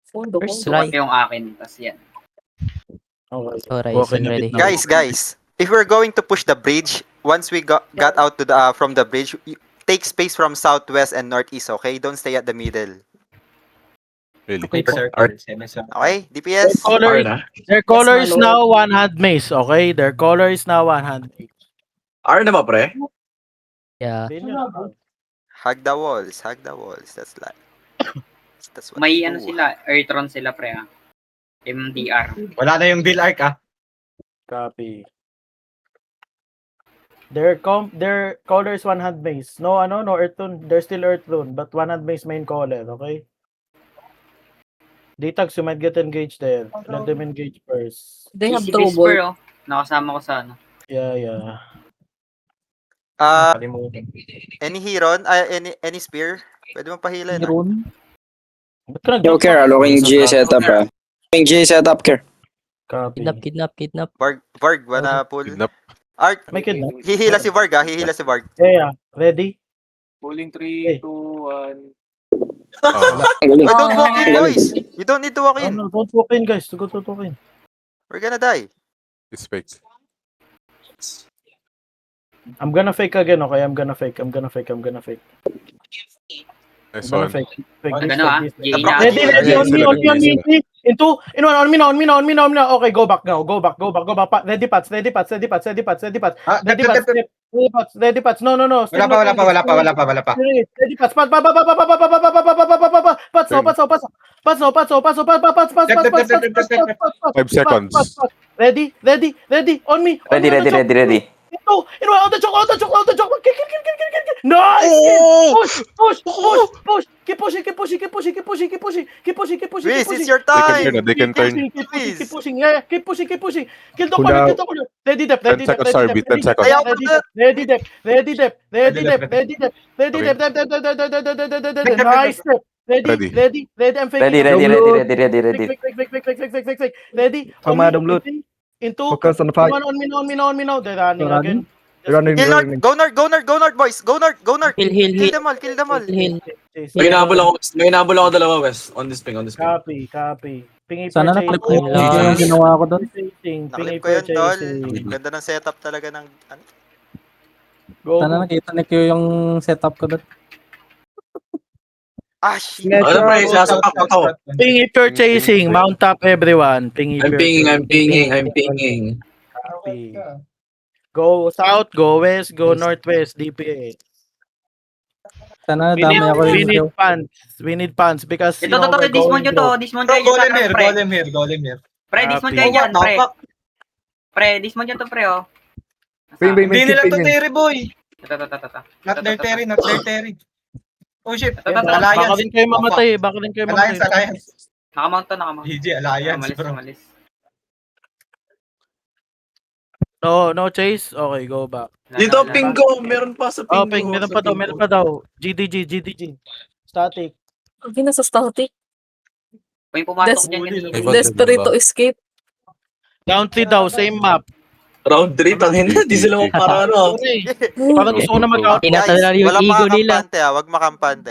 First Sukat try. yung akin, tas yan. Okay. Horizon ready. Guys, if we're going to push the bridge, once we got out to the from the bridge, take space from southwest and northeast, okay? Don't stay at the middle. Really? Okay, Okay, DPS? Their color is now one hand mace, okay? Their color is now one hand mace. R na ba, pre? Yeah. Hug the walls, hug the walls. That's what May we ano do. sila, Earthron sila pre ah. MDR. Wala na yung Bill Arc ah. Copy. Their color is one hand mace. No earth tone. They're still earth tone, but one hand mace main color, okay? Ditags, you might get engaged there. Let them engage first. They have Easy double. Whisper oh. Nakasama ko sa ano. Yeah. Any Heron? Any spear? Pwede mo pahila na. Ba't ka Yo, Care, looking G setup, bro. Looking G setup, Care. Copy. Kidnap. Varg, wanna pull? Kidnap. Art, May kidnap. hihila si Varg ah, hihila si Varg. Yeah. Ready? Pulling Okay. 3, 2, 1. Don't walk in, boys! You don't need to walk in. No, don't walk in, guys. Don't walk in. We're gonna die. It's fake. I'm gonna fake again, okay? I'm gonna fake. Nice I'm gonna one. fake. Ano ah? Jay na. Ready, on me. On me. Okay, go back now. Go back. Ready, Pats. Ready, Pats. No. Wala pa. Ready, Pats. Pats. 5 seconds. Ready. On me. Ready. On the choke. Kill. Nice! Push! Keep pushing. Reese, it's your They can time! turn. They can turn. Keep pushing. Yeah, keep pushing. Kill the corner. Ready, Dep. 10 seconds, RB. 10 seconds. Ayaw ko na! Ready, Dep. Nice, Dep. Ready. I'm faking. Ready. Fake. Ready. Pamadong loot. Into. Focus on the fight. On me now. They're running again. Kill North, go North, boys! Go North! Heal. Kill them all! May nabol ako dalawa, West. On this ping. Copy. Pingi Sana na-clip ko yung ginawa ko doon. Naklip ko yun, tol. Ganda ng setup talaga ng... Ano? Sana nakita ni Q yung setup ko doon. Ah, shit! Ano, pre? Sasapak ako. Ping if you're chasing, mount up everyone. Ping if I'm pinging. Copy. Go south, go west, go northwest, DPA. Sana dami ako We yung need Q. pants. We need pants because Ito, dismount nyo to. Dismount kayo dyan, pre. Golem here. Pre, dismount kayo dyan, pre. Pre, dismount nyo to, pre, oh. Hindi nila to Terry boy. Ito. Not their Terry. Oh shit. Baka Alliance. din kayo mamatay. Alliance. Nakamount to. GG Alliance, bro. Umalis. No chase. Okay, go back. Dito, ping ko. Meron pa sa ping Oh, ko. ping, meron pa daw. GDG. Static. Okay, nasa static. Kung yung pumasok dyan, Desperate to escape. Down 3 daw, same map. Round 3, tangin na. Di sila mo para ano. Parang gusto ko na mag-out. Tinatala yung Walang ego nila. makampante ah, wag makampante.